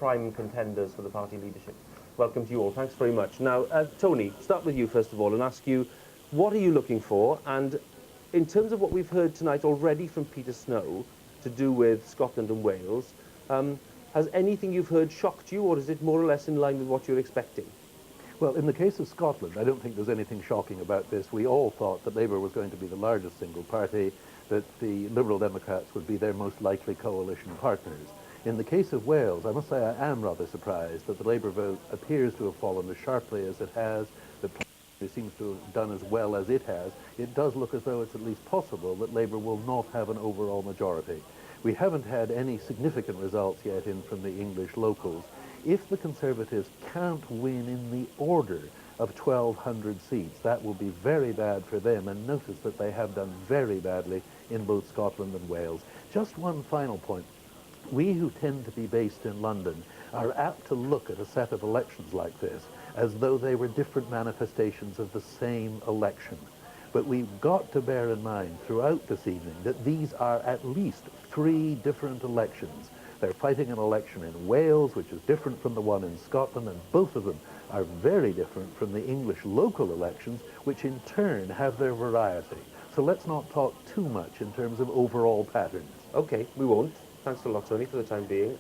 prime contenders for the party leadership. Welcome to you all. Thanks very much. Now, Tony, start with you first of all and ask you, what are you looking for? And in terms of what we've heard tonight already from Peter Snow to do with Scotland and Wales, has anything you've heard shocked you, or is it more or less in line with what you're expecting? Well, in the case of Scotland, I don't think there's anything shocking about this. We all thought that Labour was going to be the largest single party, that the Liberal Democrats would be their most likely coalition partners. In the case of Wales, I must say I am rather surprised that the Labour vote appears to have fallen as sharply as it has, that it seems to have done as well as it has. It does look as though it's at least possible that Labour will not have an overall majority. We haven't had any significant results yet in from the English locals. If the Conservatives can't win in the order of 1,200 seats, that will be very bad for them, and notice that they have done very badly in both Scotland and Wales. Just one final point. We who tend to be based in London are apt to look at a set of elections like this as though they were different manifestations of the same election. But we've got to bear in mind throughout this evening that these are at least 3 different elections. They're fighting an election in Wales, which is different from the one in Scotland, and both of them are very different from the English local elections, which in turn have their variety. So let's not talk too much in terms of overall patterns. Okay, we won't. Thanks a lot, Tony, for the time being.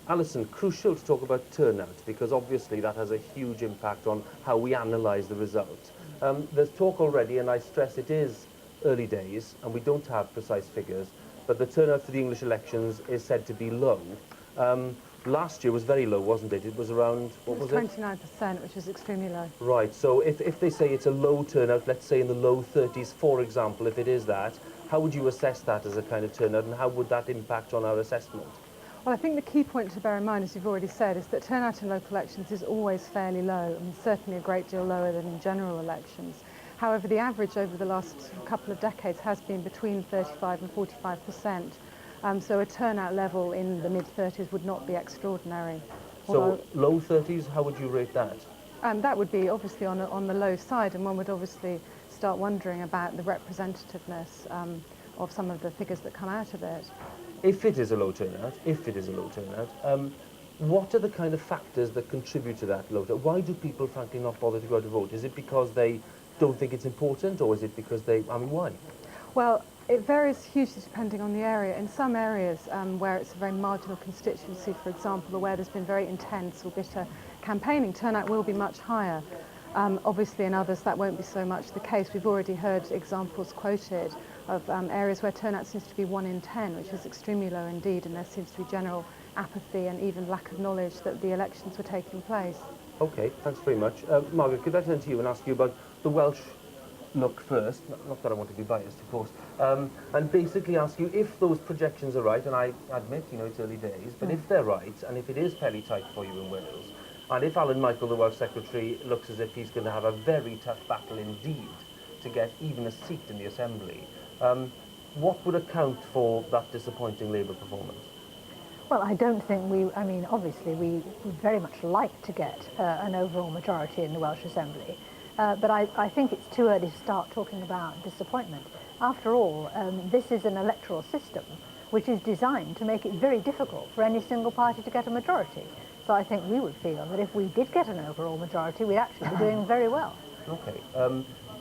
Alison, crucial to talk about turnout, because obviously that has a huge impact on how we analyse the result. There's talk already, and I stress it is early days, and we don't have precise figures, but the turnout for the English elections is said to be low. Last year was very low, wasn't it? It was around, what was it? 29%, which is extremely low. Right, so if they say it's a low turnout, let's say in the low 30s, for example, if it is that, how would you assess that as a kind of turnout, and how would that impact on our assessment? Well, I think the key point to bear in mind, as you've already said, is that turnout in local elections is always fairly low, and certainly a great deal lower than in general elections. However, the average over the last couple of decades has been between 35 and 45%. So a turnout level in the mid-30s would not be extraordinary. So low 30s, how would you rate that? That would be obviously on the low side, and one would obviously start wondering about the representativeness of some of the figures that come out of it. If it is a low turnout, what are the kind of factors that contribute to that low turnout? Why do people frankly not bother to go out to vote? Is it because they don't think it's important, or is it because they, why? Well, it varies hugely depending on the area. In some areas where it's a very marginal constituency, for example, or where there's been very intense or bitter campaigning, turnout will be much higher. Obviously in others that won't be so much the case. We've already heard examples quoted of areas where turnout seems to be 1 in 10, which is extremely low indeed, and there seems to be general apathy and even lack of knowledge that the elections were taking place. Okay, thanks very much. Margaret, could I turn to you and ask you about the Welsh look first, not that I want to be biased, of course, and basically ask you if those projections are right, and I admit, it's early days, but if they're right, and if it is fairly tight for you in Wales, and if Alan Michael, the Welsh Secretary, looks as if he's going to have a very tough battle indeed to get even a seat in the Assembly, what would account for that disappointing Labour performance? Well, I don't think obviously we would very much like to get an overall majority in the Welsh Assembly, but I think it's too early to start talking about disappointment. After all, this is an electoral system which is designed to make it very difficult for any single party to get a majority. So I think we would feel that if we did get an overall majority, we'd actually be doing very well. Okay.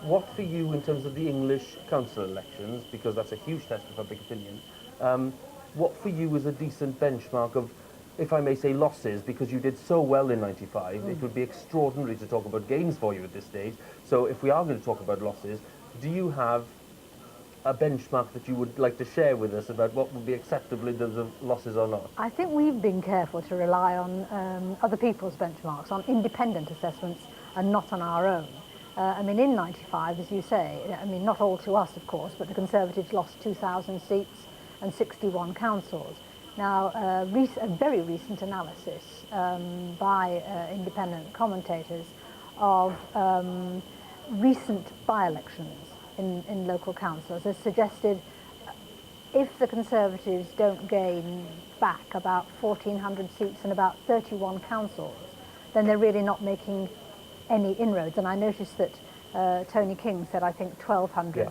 What for you in terms of the English council elections, because that's a huge test of public opinion, what for you is a decent benchmark of, if I may say, losses, because you did so well in '95, it would be extraordinary to talk about gains for you at this stage. So if we are going to talk about losses, do you have a benchmark that you would like to share with us about what would be acceptable in terms of losses or not? I think we've been careful to rely on other people's benchmarks, on independent assessments and not on our own. In '95, as you say, not all to us, of course, but the Conservatives lost 2,000 seats and 61 councils. Now, a very recent analysis by independent commentators of recent by-elections in local councils has suggested if the Conservatives don't gain back about 1,400 seats and about 31 councils, then they're really not making any inroads. And I noticed that Tony King said, I think, 1,200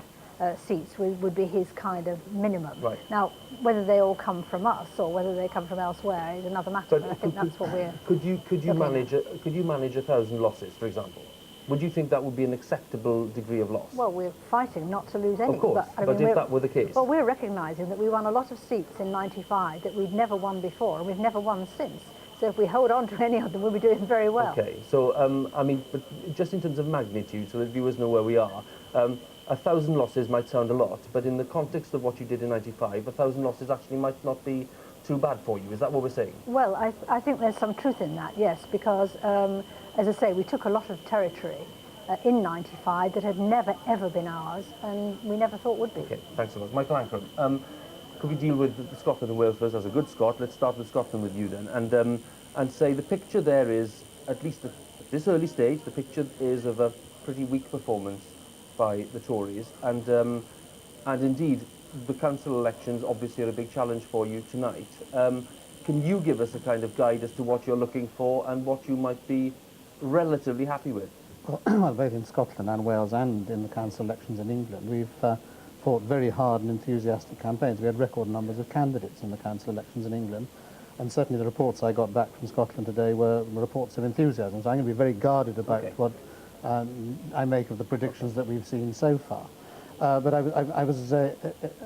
seats would be his kind of minimum. Right. Now, whether they all come from us or whether they come from elsewhere is another matter. But I think that's what we're. Could you manage 1,000 losses, for example? Would you think that would be an acceptable degree of loss? Well, we're fighting not to lose any. Of course, but if that were the case. Well, we're recognising that we won a lot of seats in '95 that we'd never won before, and we've never won since. So if we hold on to any of them, we'll be doing very well. Okay, so, I mean, but just in terms of magnitude, so that viewers know where we are, 1,000 losses might sound a lot, but in the context of what you did in '95, 1,000 losses actually might not be too bad for you. Is that what we're saying? Well, I think there's some truth in that, yes, because, as I say, we took a lot of territory in '95 that had never, ever been ours, and we never thought would be. Okay, thanks so much. Michael Ancram, could we deal with Scotland and Wales first? As a good Scot, let's start with Scotland with you then, and say the picture there is, at least at this early stage, the picture is of a pretty weak performance by the Tories, and indeed the council elections obviously are a big challenge for you tonight. Can you give us a kind of guide as to what you're looking for and what you might be relatively happy with? Well, both in Scotland and Wales and in the council elections in England, we've fought very hard and enthusiastic campaigns. We had record numbers of candidates in the council elections in England, and certainly the reports I got back from Scotland today were reports of enthusiasm. So I'm going to be very guarded about what I make of the predictions that we've seen so far. But I was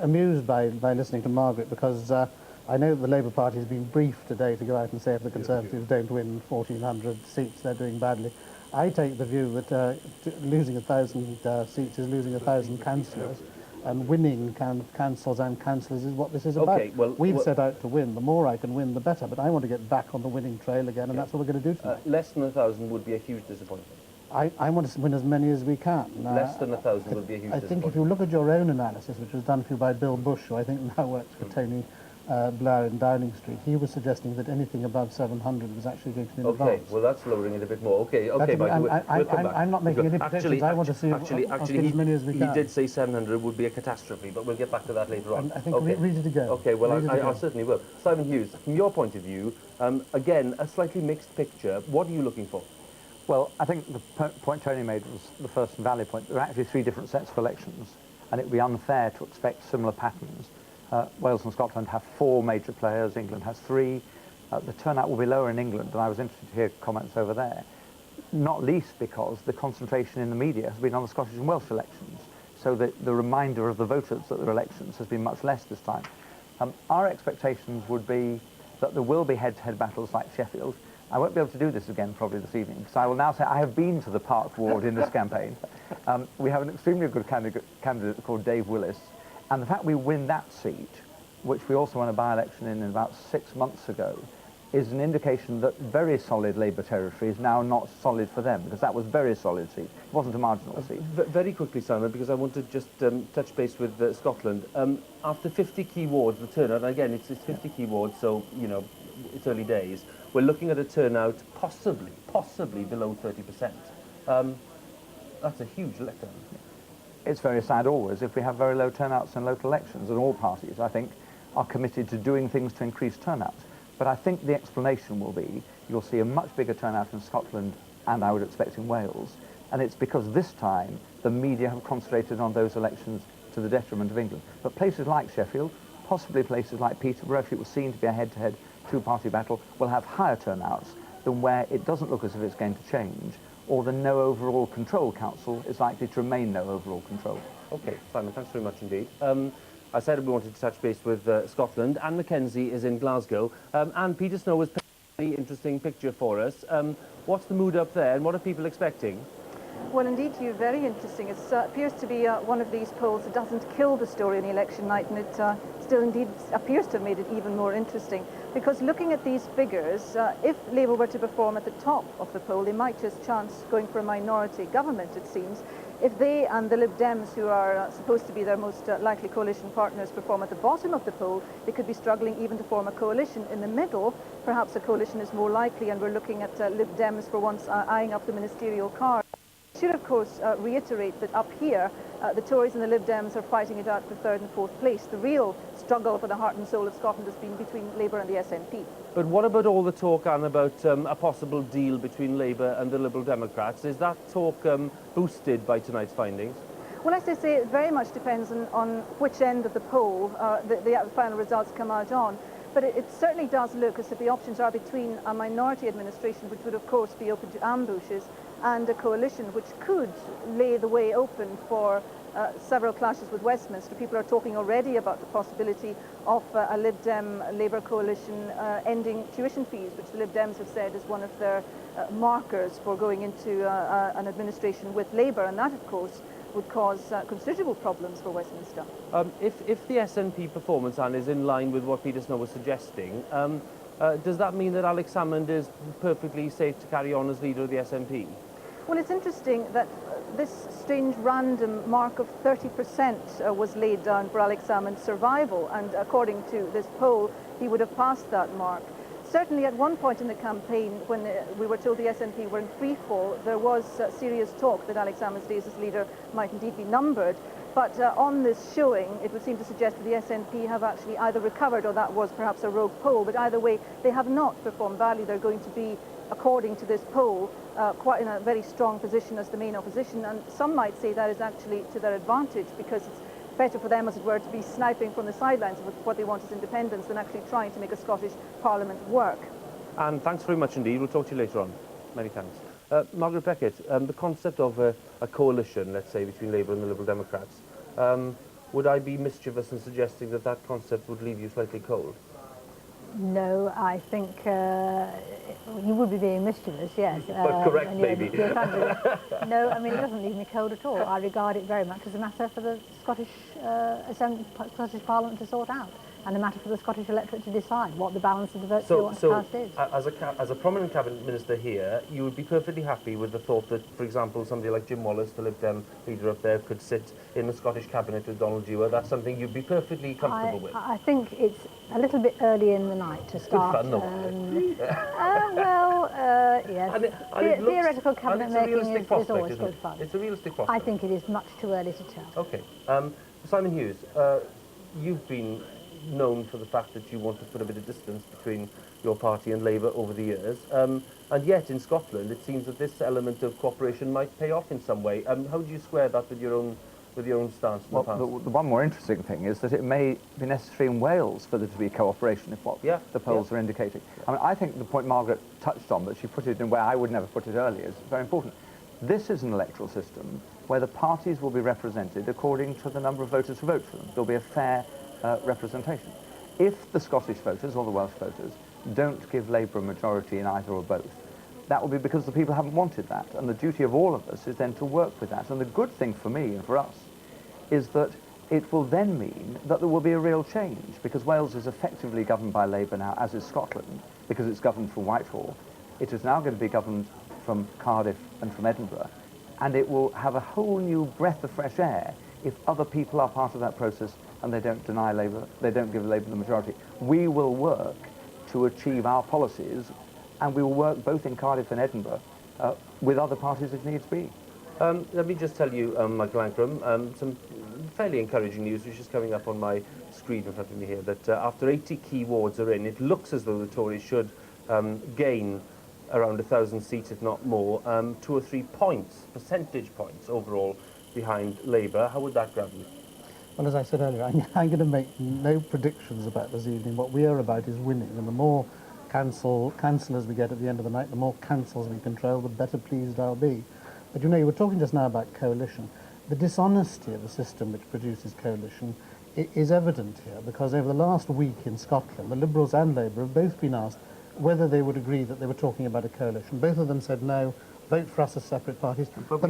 amused by listening to Margaret, because I know that the Labour Party has been briefed today to go out and say if the Conservatives don't win 1,400 seats, they're doing badly. I take the view that losing 1,000 seats is losing 1,000 councillors, and winning councils and councillors is what this is about. Okay, well, we've set out to win. The more I can win, the better. But I want to get back on the winning trail again, and that's what we're going to do tonight. Less than 1,000 would be a huge disappointment. I want to win as many as we can. Less than 1,000 would be a huge disappointment. I think if you look at your own analysis, which was done for you by Bill Bush, who I think now works for Tony Blair in Downing Street, he was suggesting that anything above 700 was actually going to be in advance. Okay, well that's lowering it a bit more. Okay, Mike, we'll come back. I'm not making any predictions. I want to see as many as we can. He did say 700 would be a catastrophe, but we'll get back to that later on. I think we're ready to go. Okay, well I certainly will. Simon Hughes, from your point of view, again, a slightly mixed picture. What are you looking for? Well, I think the point Tony made was the first and valid point. There are actually 3 different sets of elections, and it would be unfair to expect similar patterns. Wales and Scotland have 4 major players, England has 3. The turnout will be lower in England, and I was interested to hear comments over there, not least because the concentration in the media has been on the Scottish and Welsh elections, so that the reminder of the voters that there are elections has been much less this time. Our expectations would be that there will be head-to-head battles like Sheffield. I won't be able to do this again probably this evening, because I will now say I have been to the Park ward in this campaign. We have an extremely good candidate called Dave Willis, and the fact we win that seat, which we also won a by-election in about 6 months ago, is an indication that very solid Labour territory is now not solid for them, because that was very solid seat. It wasn't a marginal seat. Very quickly, Simon, because I want to just touch base with Scotland. After 50 key wards, the turnout, and again, it's 50 key wards, so, you know, it's early days. We're looking at a turnout possibly below 30%. That's a huge letdown. It's very sad always if we have very low turnouts in local elections, and all parties, I think, are committed to doing things to increase turnout. But I think the explanation will be you'll see a much bigger turnout in Scotland, and I would expect in Wales, and it's because this time the media have concentrated on those elections to the detriment of England. But places like Sheffield, possibly places like Peterborough, if it was seen to be a head-to-head two-party battle, will have higher turnouts than where it doesn't look as if it's going to change, or the no overall control council is likely to remain no overall control. Okay, Simon, thanks very much indeed. I said we wanted to touch base with Scotland. Anne McKenzie is in Glasgow. Anne, Peter Snow has painted a very interesting picture for us. What's the mood up there, and what are people expecting? Well, indeed, Huw, very interesting. It appears to be one of these polls that doesn't kill the story on election night, and it still indeed appears to have made it even more interesting. Because looking at these figures, if Labour were to perform at the top of the poll, they might just chance going for a minority government, it seems. If they and the Lib Dems, who are supposed to be their most likely coalition partners, perform at the bottom of the poll, they could be struggling even to form a coalition. In the middle, perhaps a coalition is more likely, and we're looking at Lib Dems for once eyeing up the ministerial card. I should, of course, reiterate that up here, the Tories and the Lib Dems are fighting it out for 3rd and 4th place. The real struggle for the heart and soul of Scotland has been between Labour and the SNP. But what about all the talk, Anne, about a possible deal between Labour and the Liberal Democrats? Is that talk boosted by tonight's findings? Well, as I say, it very much depends on which end of the poll the final results come out on. But it certainly does look as if the options are between a minority administration, which would of course be open to ambushes, and a coalition which could lay the way open for several clashes with Westminster. People are talking already about the possibility of a Lib Dem Labour coalition ending tuition fees, which the Lib Dems have said is one of their markers for going into an administration with Labour, and that of course would cause considerable problems for Westminster. If the SNP performance, Anne, is in line with what Peter Snow was suggesting, does that mean that Alex Salmond is perfectly safe to carry on as leader of the SNP? Well, it's interesting that this strange random mark of 30% was laid down for Alex Salmond's survival, and according to this poll, he would have passed that mark. Certainly at one point in the campaign, when we were told the SNP were in free fall, there was serious talk that Alex Salmond's days as leader might indeed be numbered. But on this showing, it would seem to suggest that the SNP have actually either recovered, or that was perhaps a rogue poll, but either way, they have not performed badly. They're going to be, according to this poll, quite in a very strong position as the main opposition, and some might say that is actually to their advantage, because it's better for them, as it were, to be sniping from the sidelines of what they want is independence than actually trying to make a Scottish Parliament work. And thanks very much indeed. We'll talk to you later on. Many thanks. Margaret Beckett, the concept of a coalition, let's say, between Labour and the Liberal Democrats, would I be mischievous in suggesting that that concept would leave you slightly cold? No, I think you would be being mischievous, yes. But correct, maybe. No, I mean, it doesn't leave me cold at all. I regard it very much as a matter for the Scottish Scottish Parliament to sort out, and a matter for the Scottish electorate to decide what the balance of the votes they want to cast is. As a prominent cabinet minister here, you would be perfectly happy with the thought that, for example, somebody like Jim Wallace, the Lib Dem leader up there, could sit in the Scottish cabinet with Donald Dewar. That's something you'd be perfectly comfortable with. I think it's a little bit early in the night to start. Good fun, yes. Theoretical cabinet making is always good fun. It's a realistic prospect. I think it is much too early to tell. Okay. Simon Hughes, you've been known for the fact that you want to put a bit of distance between your party and Labour over the years, and yet in Scotland it seems that this element of cooperation might pay off in some way. How do you square that with your own stance in the past? The one more interesting thing is that it may be necessary in Wales for there to be cooperation, if what the polls are indicating. I mean, I think the point Margaret touched on, but she put it in where I would never put it earlier, is very important. This is an electoral system where the parties will be represented according to the number of voters who vote for them. There'll be a fair representation. If the Scottish voters or the Welsh voters don't give Labour a majority in either or both, that will be because the people haven't wanted that, and the duty of all of us is then to work with that. And the good thing for me and for us is that it will then mean that there will be a real change, because Wales is effectively governed by Labour now, as is Scotland, because it's governed from Whitehall. It is now going to be governed from Cardiff and from Edinburgh, and it will have a whole new breath of fresh air if other people are part of that process and they don't deny Labour, they don't give Labour the majority. We will work to achieve our policies, and we will work both in Cardiff and Edinburgh with other parties if needs be. Let me just tell you, Michael Ancram, some fairly encouraging news which is coming up on my screen in front of me here, that after 80 key wards are in, it looks as though the Tories should gain around 1,000 seats, if not more, 2 or 3 percentage points overall behind Labour. How would that grab you? Well, as I said earlier, I'm going to make no predictions about this evening. What we are about is winning, and the more cancellers we get at the end of the night, the more cancels we control, the better pleased I'll be. But you know, you were talking just now about coalition. The dishonesty of the system which produces coalition is evident here, because over the last week in Scotland, the Liberals and Labour have both been asked whether they would agree that they were talking about a coalition. Both of them said no, vote for us as separate parties. The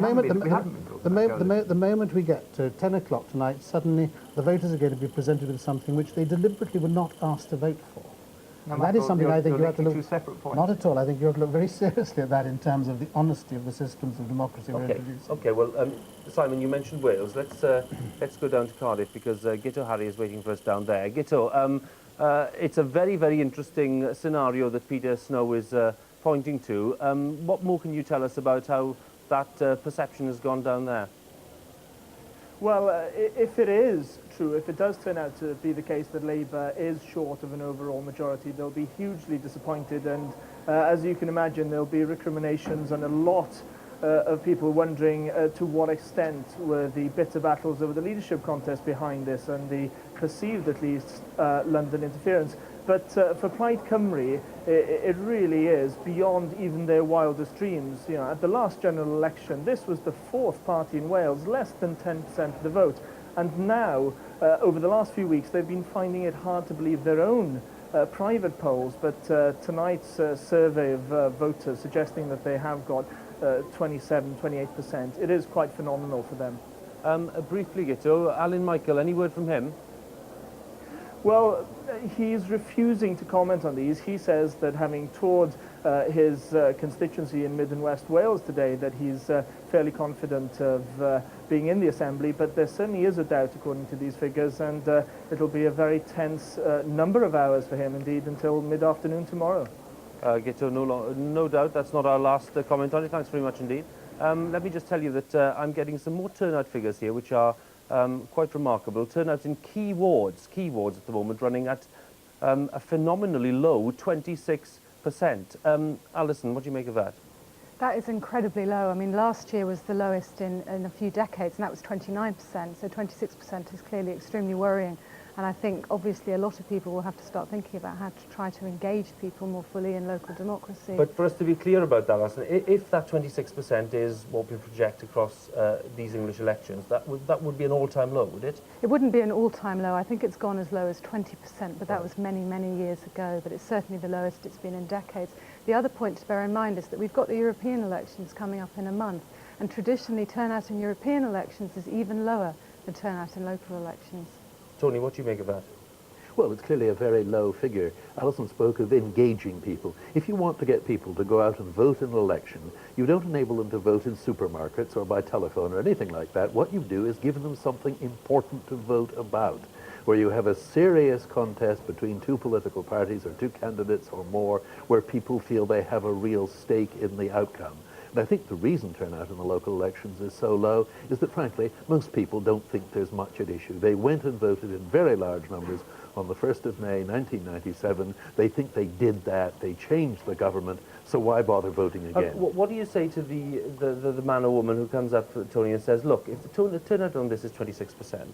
moment we get to 10 o'clock tonight, suddenly the voters are going to be presented with something which they deliberately were not asked to vote for. No, and that is something I think you have to look... Two separate points. Not at all. I think you have to look very seriously at that in terms of the honesty of the systems of democracy we're introducing. Okay, well, Simon, you mentioned Wales. Let's go down to Cardiff, because Guto Harri is waiting for us down there. Guto, it's a very, very interesting scenario that Peter Snow is pointing to. What more can you tell us about how that perception has gone down there? Well, if it is true, if it does turn out to be the case that Labour is short of an overall majority, they'll be hugely disappointed, and as you can imagine, there'll be recriminations and a lot of people wondering to what extent were the bitter battles over the leadership contest behind this and the perceived, at least, London interference. But for Plaid Cymru, it really is beyond even their wildest dreams. You know, at the last general election, this was the fourth party in Wales, less than 10% of the vote. And now, over the last few weeks, they've been finding it hard to believe their own private polls. But tonight's survey of voters suggesting that they have got 27, 28%. It is quite phenomenal for them. Briefly, Guto, Alan Michael, any word from him? Well, he's refusing to comment on these. He says that having toured his constituency in Mid and West Wales today, that he's fairly confident of being in the Assembly, but there certainly is a doubt according to these figures, and it'll be a very tense number of hours for him indeed until mid-afternoon tomorrow. Guto, no doubt that's not our last comment on it. Thanks very much indeed. Let me just tell you that I'm getting some more turnout figures here, which are quite remarkable. Turnout in key wards at the moment, running at a phenomenally low 26%. Alison, what do you make of that? That is incredibly low. I mean, last year was the lowest in a few decades, and that was 29%. So 26% is clearly extremely worrying. And I think, obviously, a lot of people will have to start thinking about how to try to engage people more fully in local democracy. But for us to be clear about that, Alison, if that 26% is what we project across these English elections, that would be an all-time low, would it? It wouldn't be an all-time low. I think it's gone as low as 20%, but that was many, many years ago. But it's certainly the lowest it's been in decades. The other point to bear in mind is that we've got the European elections coming up in a month, and traditionally turnout in European elections is even lower than turnout in local elections. Tony, what do you make of that? Well, it's clearly a very low figure. Alison spoke of engaging people. If you want to get people to go out and vote in an election, you don't enable them to vote in supermarkets or by telephone or anything like that. What you do is give them something important to vote about, where you have a serious contest between two political parties or two candidates or more, where people feel they have a real stake in the outcome. And I think the reason turnout in the local elections is so low is that, frankly, most people don't think there's much at issue. They went and voted in very large numbers on the 1st of May 1997. They think they did that. They changed the government, so why bother voting again? What do you say to the man or woman who comes up to Tony and says, look, if the turnout on this is 26%,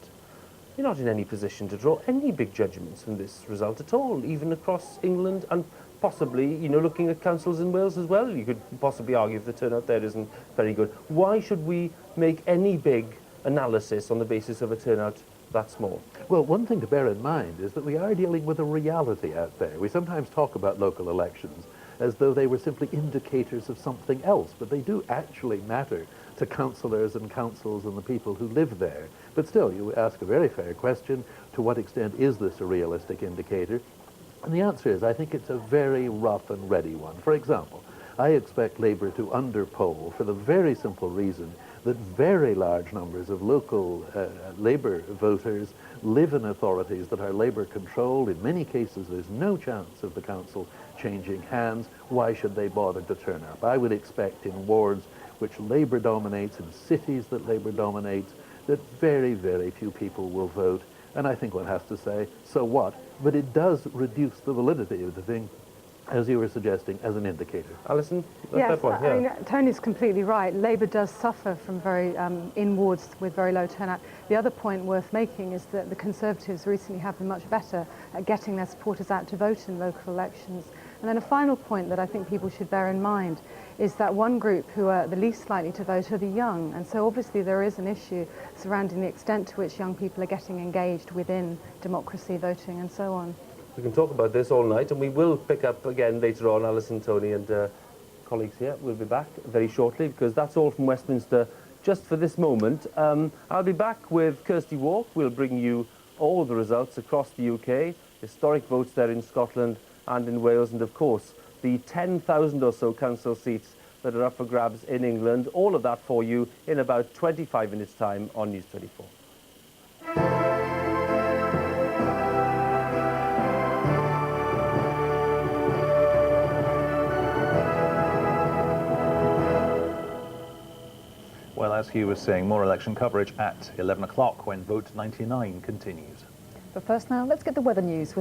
you're not in any position to draw any big judgments from this result at all, even across England and possibly, you know, looking at councils in Wales as well. You could possibly argue if the turnout there isn't very good. Why should we make any big analysis on the basis of a turnout that small? Well, one thing to bear in mind is that we are dealing with a reality out there. We sometimes talk about local elections as though they were simply indicators of something else, but they do actually matter to councillors and councils and the people who live there. But still, you ask a very fair question, to what extent is this a realistic indicator? And the answer is, I think it's a very rough and ready one. For example, I expect Labour to underpoll for the very simple reason that very large numbers of local Labour voters live in authorities that are Labour controlled. In many cases, there's no chance of the council changing hands. Why should they bother to turn up? I would expect in wards which Labour dominates, in cities that Labour dominates, that very, very few people will vote. And I think one has to say, so what? But it does reduce the validity of the thing, as you were suggesting, as an indicator. Alison? Yes, I mean, Tony's completely right. Labour does suffer from in wards with very low turnout. The other point worth making is that the Conservatives recently have been much better at getting their supporters out to vote in local elections. And then a final point that I think people should bear in mind is that one group who are the least likely to vote are the young. And so obviously there is an issue surrounding the extent to which young people are getting engaged within democracy, voting and so on. We can talk about this all night, and we will pick up again later on. Alison, Tony and colleagues here will be back very shortly, because that's all from Westminster just for this moment. I'll be back with Kirsty Walk. We'll bring you all the results across the UK, historic votes there in Scotland and in Wales, and of course the 10,000 or so council seats that are up for grabs in England. All of that for you in about 25 minutes' time on News 24. Well, as Huw was saying, more election coverage at 11 o'clock when Vote 99 continues. But first now, let's get the weather news with